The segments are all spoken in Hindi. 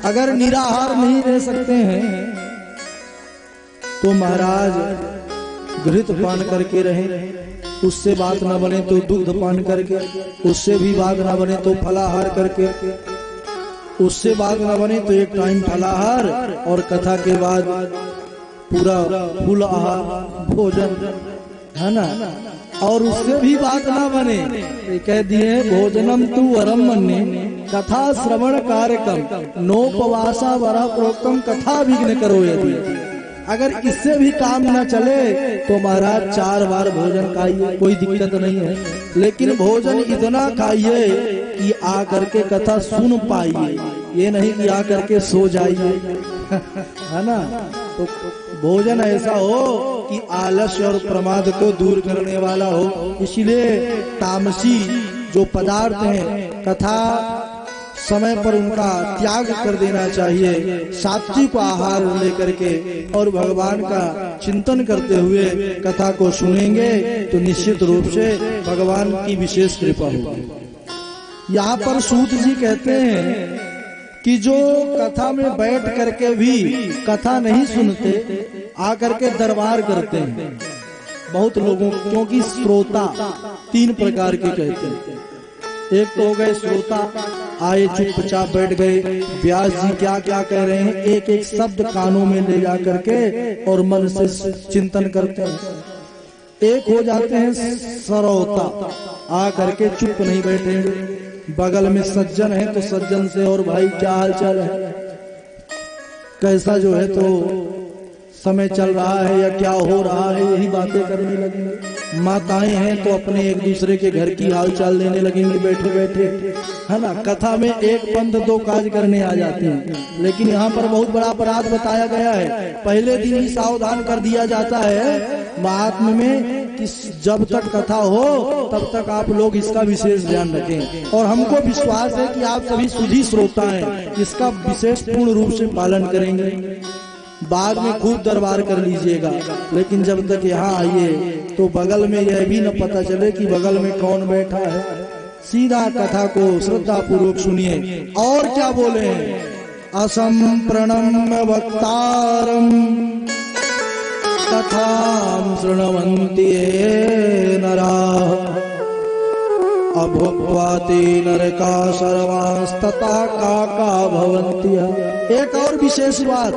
अगर निराहार नहीं रह सकते हैं तो महाराज घृत पान करके रहें, उससे बात न बने तो दुग्ध पान करके, उससे भी बात न बने तो फलाहार करके, उससे बात न बने तो एक टाइम फलाहार और कथा के बाद पूरा फूल आहार भोजन, है ना। और उससे भी बात ना बने ये कह दिए भोजनम तु वरम मन्ये कथा श्रवण कार्यक्रम नोपवासा वरा प्रोक्तम कथा विघ्न करो यदि। अगर इससे भी काम न चले तो महाराज 4 बार भोजन खाइए, कोई दिक्कत नहीं है, लेकिन भोजन इतना खाइए कि आ करके कथा सुन पाइए, ये नहीं कि आ करके सो जाइए, है ना। तो भोजन ऐसा हो कि आलस्य और प्रमाद को दूर करने वाला हो। इसलिए तामसी जो पदार्थ हैं कथा समय पर उनका त्याग कर देना चाहिए, सात्विक आहार लेकर के और भगवान का चिंतन करते हुए कथा को सुनेंगे तो निश्चित रूप से भगवान की विशेष कृपा होगी। यहाँ पर सूत जी कहते हैं कि जो कथा में बैठ करके भी कथा नहीं सुनते, आकर के दरबार करते हैं बहुत लोगों, क्योंकि श्रोता 3 प्रकार के कहते हैं। एक तो हो गए श्रोता, आए चुपचाप बैठ गए, व्यास जी क्या क्या कह रहे हैं एक एक शब्द कानों में ले जा करके और मन से चिंतन करते हैं। एक हो जाते हैं सरौता, आ करके चुप नहीं बैठेंगे, बगल में सज्जन है तो सज्जन से और भाई क्या हाल चाल है, कैसा जो है तो समय चल रहा है या क्या हो रहा है, यही बातें करने लगेंगे। माताएं हैं तो अपने एक दूसरे के घर की हाल चाल लेने लगेंगे बैठे बैठे, है ना। कथा में एक पंथ 2 काज करने आ जाते हैं, लेकिन यहाँ पर बहुत बड़ा अपराध बताया गया है। पहले दिन ही सावधान कर दिया जाता है महात्म्य में कि जब तक कथा हो तब तक आप लोग इसका विशेष ध्यान रखें, और हमको विश्वास है कि आप सभी सुधी श्रोता हैं, इसका विशेष पूर्ण रूप से पालन करेंगे। बाद में खूब दरबार कर लीजिएगा, लेकिन जब तक यहाँ आइए तो बगल में यह भी न पता चले कि बगल में कौन बैठा है। सीधा कथा को श्रद्धा पूर्वक सुनिए। और क्या बोले हैं, असंप्रणम्य वक्तारम कथां शृण्वन्ति ये नराः अभुक्त्वाते नरका सर्वांस्तथा काका भवन्ति। एक और विशेष बात,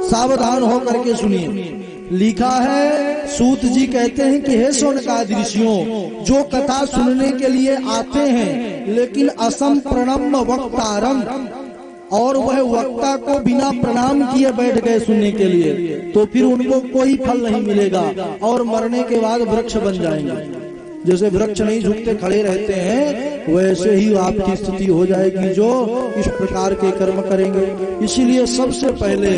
सावधान होकर के सुनिए। लिखा है, सूत जी कहते हैं कि हे शौनकादिऋषियों, जो कथा सुनने के लिए आते हैं लेकिन असम प्रणम्य वक्तारम, और वह वक्ता को बिना प्रणाम किए बैठ गए सुनने के लिए, तो फिर उनको कोई फल नहीं मिलेगा और मरने के बाद वृक्ष बन जाएंगे। जैसे वृक्ष नहीं झुकते खड़े रहते हैं, वैसे ही आपकी स्थिति हो जाएगी जो इस प्रकार के कर्म करेंगे। इसीलिए सबसे पहले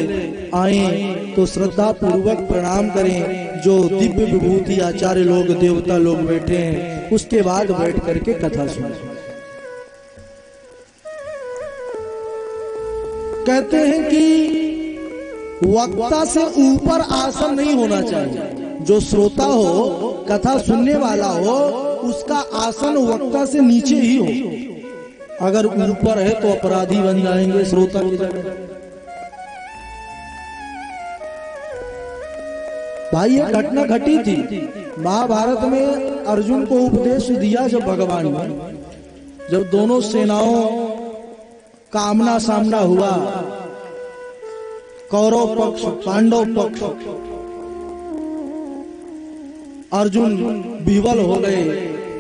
आए तो श्रद्धा पूर्वक प्रणाम करें। जो दिव्य विभूति आचार्य लोग देवता लोग बैठे हैं, उसके बाद बैठ करके कथा सुनें। कहते हैं कि वक्ता से ऊपर आसन नहीं होना चाहिए। जो श्रोता हो, कथा सुनने वाला हो, उसका आसन वक्ता से नीचे ही हो। अगर ऊपर है तो अपराधी बन जाएंगे श्रोता की जगह। भाई ये घटना घटी थी महाभारत में। अर्जुन को उपदेश दिया जब भगवान ने, जब दोनों सेनाओं का आमना सामना हुआ, कौरव पक्ष पांडव पक्ष, अर्जुन विवल हो गए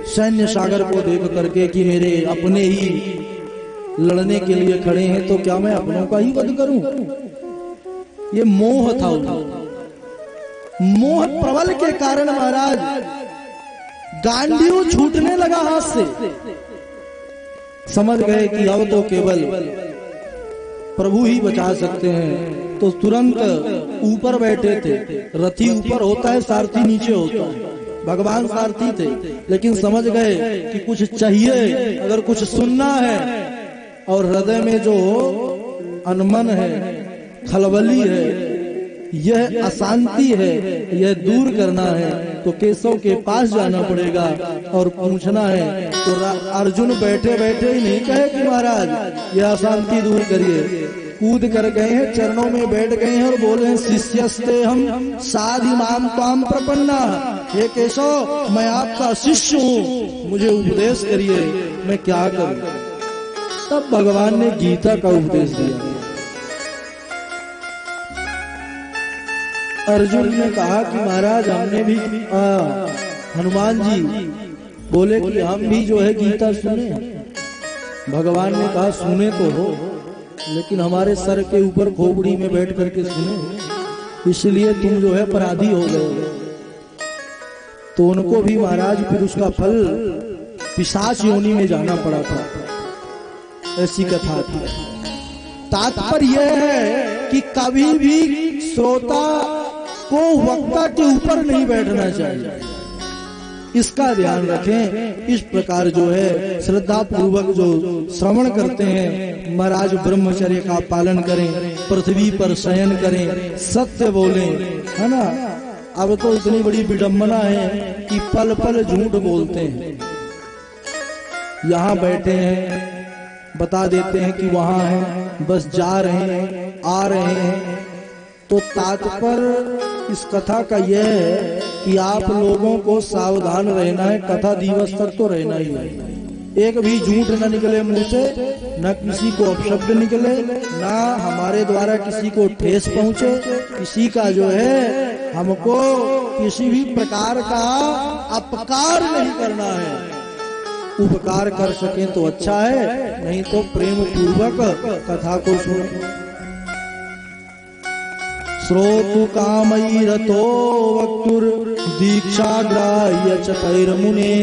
सैन्य सागर को देख करके कि मेरे अपने ही लड़ने के लिए खड़े हैं, तो क्या मैं अपनों का ही वध करूं। ये मोह था उनका। मोह प्रबल के कारण महाराज गांडीव छूटने लगा हाथ से। समझ गए कि अब तो केवल प्रभु ही बचा सकते हैं, तो तुरंत ऊपर बैठे थे। रथी ऊपर होता है, सारथी नीचे होता है। भगवान सारथी थे, लेकिन समझ गए कि कुछ चाहिए, अगर कुछ सुनना है और हृदय में जो अनमन है, खलबली है, यह अशांति है, यह दूर करना है, तो केशव के पास जाना पड़ेगा और पूछना है। तो अर्जुन बैठे बैठे ही नहीं कहे कि महाराज यह अशांति दूर करिए, कूद कर गए हैं, चरणों में बैठ गए हैं और बोले हैं शिष्यस्ते हम साधि माम त्वाम प्रपन्ना, हे केशव मैं आपका शिष्य हूँ, मुझे उपदेश करिए, मैं क्या करूं। तब भगवान ने गीता का उपदेश दिया। अर्जुन ने कहा कि महाराज हमने भी हनुमान जी बोले कि हम भी जो है गीता सुने। भगवान ने कहा सुने तो हो, लेकिन हमारे सर के ऊपर खोपड़ी में बैठ करके सुने, इसलिए तुम जो है अपराधी हो गए। तो उनको भी महाराज फिर उसका फल पिशाच योनि में जाना पड़ा था, ऐसी कथा थी। तात्पर्य यह है कि कभी भी श्रोता को वक्ता के ऊपर नहीं बैठना चाहिए, इसका ध्यान रखें। इस प्रकार जो है श्रद्धा पूर्वक जो श्रवण करते हैं, महाराज ब्रह्मचर्य का पालन करें, पृथ्वी पर शयन करें, सत्य बोलें, है ना। अब तो इतनी बड़ी विडंबना है कि पल पल झूठ बोलते हैं। यहाँ बैठे हैं बता देते हैं कि वहां हैं, बस जा रहे हैं आ रहे हैं। तो तात्पर्य इस कथा का यह है कि आप लोगों को सावधान रहना है, कथा दिवस तक तो रहना ही है। एक भी झूठ न निकले मुंह से, न किसी को अपशब्द निकले, न हमारे द्वारा किसी को ठेस पहुंचे, किसी का जो है हमको किसी भी प्रकार का अपकार नहीं करना है। उपकार कर सकें तो अच्छा है, नहीं तो प्रेम पूर्वक कथा को सुनो। श्रोतु कामई रतो वक्तुर दीक्षा ग्राह्य चतुर्मुने।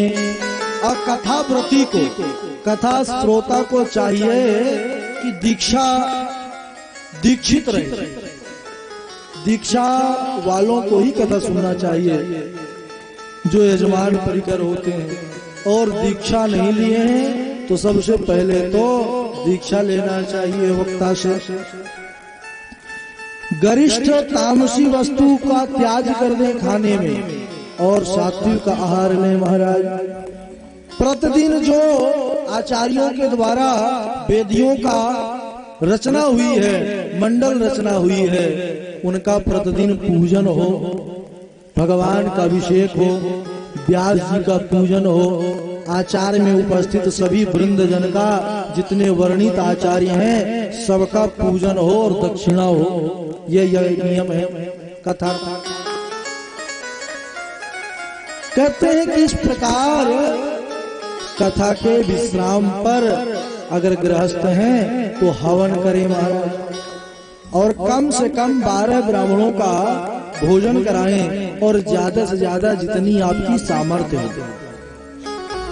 और कथा व्रती को, कथा श्रोता को चाहिए कि दीक्षा दीक्षित रहे। दीक्षा वालों को ही कथा सुनना चाहिए जो यजमान परिकर होते हैं, और दीक्षा नहीं लिए हैं तो सबसे पहले तो दीक्षा लेना चाहिए वक्ता से। गरिष्ठ तामसी वस्तु का त्याग कर दे खाने में और सात्विक आहार लें। महाराज प्रतिदिन जो आचार्यों के द्वारा वेदियों का रचना हुई है, मंडल रचना हुई है, उनका प्रतिदिन पूजन हो, भगवान का अभिषेक हो, व्यास जी का पूजन हो, आचार्य में उपस्थित सभी वृंदजन का, जितने वर्णित आचार्य हैं सबका पूजन हो और दक्षिणा हो। ये नियम है कथा। कहते हैं कि इस प्रकार कथा के विश्राम पर अगर गृहस्थ हैं तो हवन करें महाराज, और कम से कम 12 ब्राह्मणों का भोजन कराएं, और ज्यादा से ज्यादा जितनी आपकी सामर्थ्य है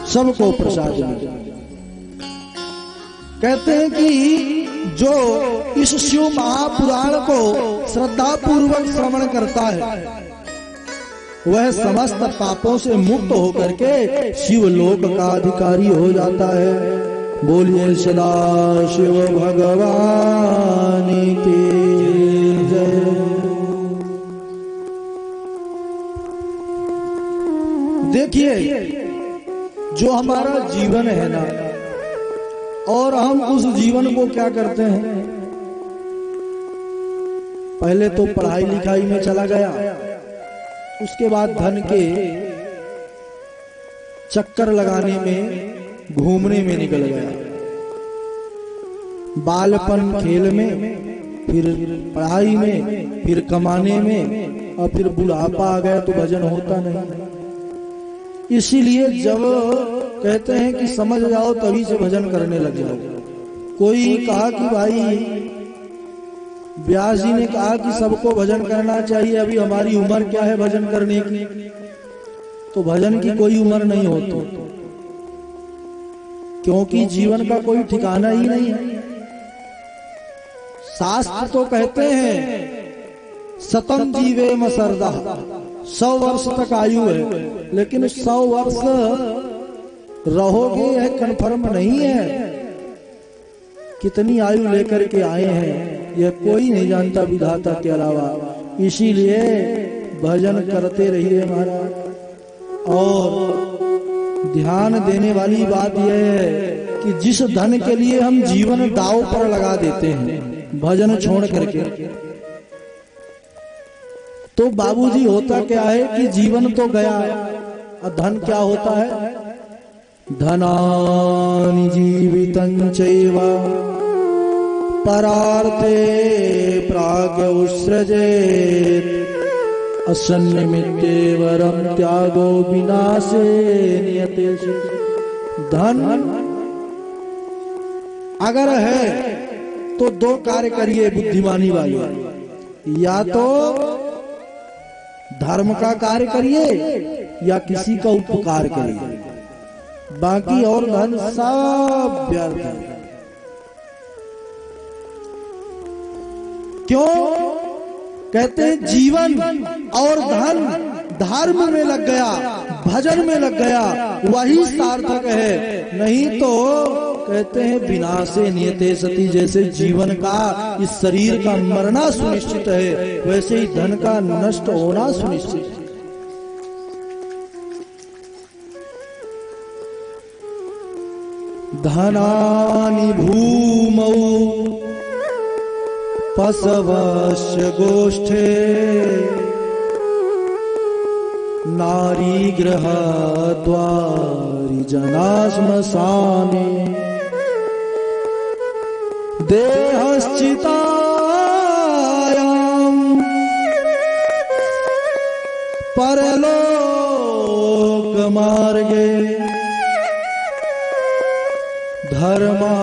सबको प्रसाद दें। कहते हैं कि जो इस शिव महापुराण को श्रद्धा पूर्वक श्रवण करता है वह समस्त पापों से मुक्त होकर के शिव लोक का अधिकारी हो जाता है। बोलिए सदा शिव भगवान की जय। देखिए जो हमारा जीवन है ना, और हम उस जीवन को क्या करते हैं, पहले तो पढ़ाई लिखाई में चला गया, उसके बाद धन के चक्कर लगाने में, घूमने में निकल गया, बालपन खेल में, फिर पढ़ाई में, फिर कमाने में, और फिर बुढ़ापा आ गया तो भजन होता नहीं। इसीलिए जब कहते हैं कि समझ जाओ तभी से भजन करने लग जाओ। कोई कहा कि भाई व्यास जी ने कहा कि सबको भजन करना चाहिए, अभी हमारी उम्र क्या है भजन करने की, तो भजन की कोई उम्र नहीं होती, क्योंकि जीवन का कोई ठिकाना ही नहीं है। शास्त्र तो कहते हैं सतम जीवे मसरदा, 100 वर्ष तक आयु है, लेकिन 100 वर्ष रहोगे यह कन्फर्म नहीं है। कितनी आयु लेकर के आए हैं यह कोई नहीं जानता विधाता के अलावा। इसीलिए भजन करते रहिए महाराज। और ध्यान देने वाली बात यह है कि जिस धन के लिए हम जीवन दांव पर लगा देते हैं भजन छोड़ करके, तो बाबूजी होता क्या है कि जीवन तो गया और धन क्या होता है? धनानि जीवितं चैव परार्थे प्राग्युत्सृजेत् असन्निमित्ते वरम त्यागो विनाशे नियते। धन अगर है तो दो कार्य करिए बुद्धिमानी वाले, या तो धर्म का कार्य करिए या किसी का उपकार करिए, बाकी और धन सब व्यर्थ है। क्यों? कहते हैं जीवन और धन धर्म में लग गया, भजन में लग गया, वही सार्थक है। नहीं तो कहते हैं विनाशे नियते सति, जैसे जीवन का इस शरीर का मरना सुनिश्चित है, वैसे ही धन का नष्ट होना सुनिश्चित है। धनानि भूमौ पशवस्य गोष्ठे नारी गृह द्वारि जना श्मशाने देहश्चितायां परलोक मार्गे धर्मा